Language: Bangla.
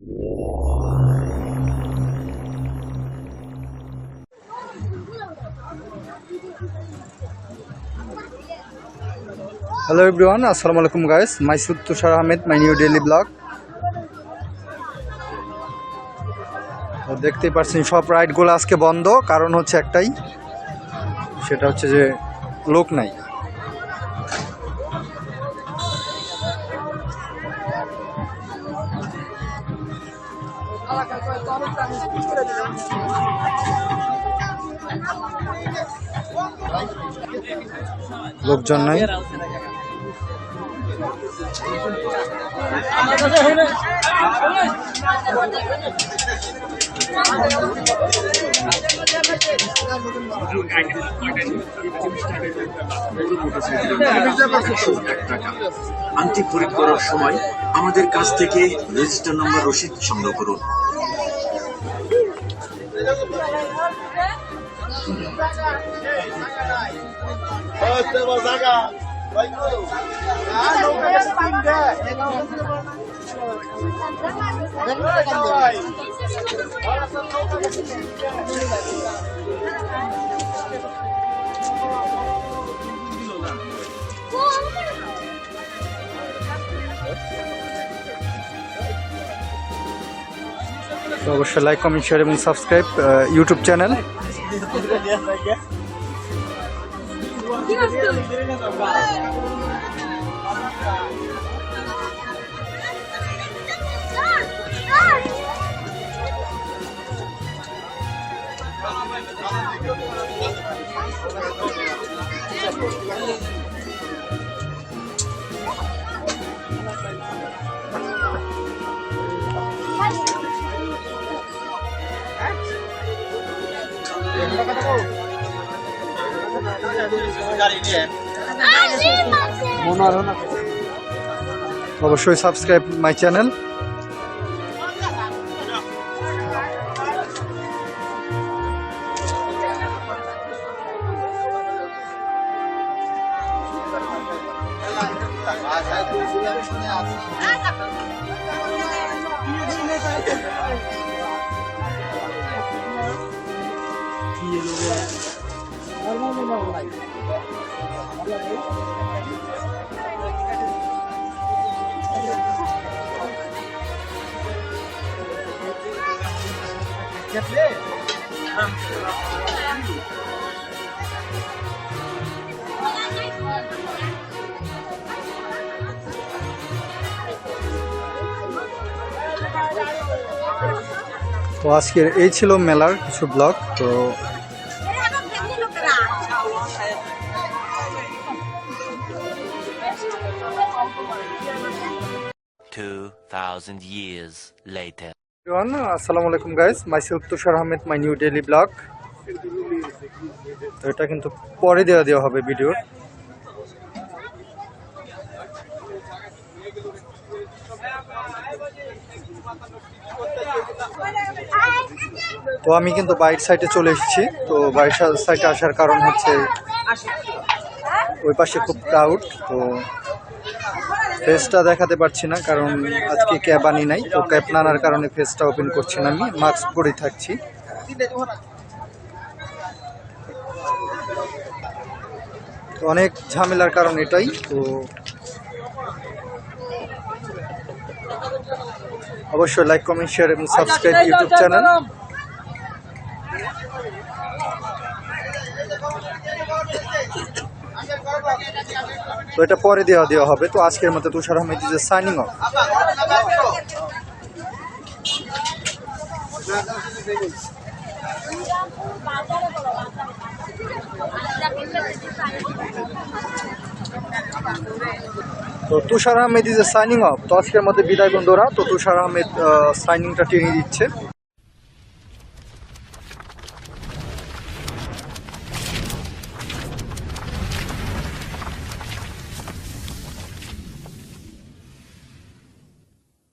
Hello everyone, Assalamualaikum guys. Myself Tushar Ahmed, my new daily blog. তো দেখতেই পাচ্ছেন সব রাইডগুলো আজকে বন্ধ, কারণ হচ্ছে একটাই, সেটা হচ্ছে যে লোক নাই। লোকজন নাই। আংটি খরিদ করার সময় আমাদের কাছ থেকে রেজিস্টার নাম্বার রসিদ সংগ্রহ করুন। তো অবশ্যই লাইক, কমেন্ট, শেয়ার এবং সাবস্ক্রাইব ইউটিউব চ্যানেল। অবশ্যই সাবস্ক্রাইব মাই চ্যানেল। তো আজকের এই ছিল মেলার কিছু ব্লগ। তো 2000 years later. আসসালামু আলাইকুম guys, myself Tushar Ahmed, my new daily blog. তো এটা কিন্তু পরে দেওয়া হবে ভিডিও। তো আমি কিন্তু বাইক সাইডে চলে এসেছি। তো বাইক সাইডে আসার কারণ হচ্ছে ওই পাশে খুব ক্রাউড। তো ফেসটা দেখাতে পারছি না, কারণ আজকে ক্যাব আনি নাই। তো ক্যাব না আনার কারণে ফেসটা ওপেন করছি না, আমি মাস্ক পরেই থাকছি। তো অনেক ঝামেলার কারণ এটাই। তো অবশ্যই লাইক, কমেন্ট, শেয়ার এবং সাবস্ক্রাইব ইউটিউব চ্যানেল। তো এটা পরে দেওয়া হবে। তো আজকের মতো তুষার আহমেদ ইজ সাইনিং অফ। তো তুষার আহমেদ ইজ সাইনিং অফ। তো আজকের মধ্যে বিদায় বন্ধুরা। তো তুষার আহমেদ সাইনিংটা টেনে দিচ্ছে।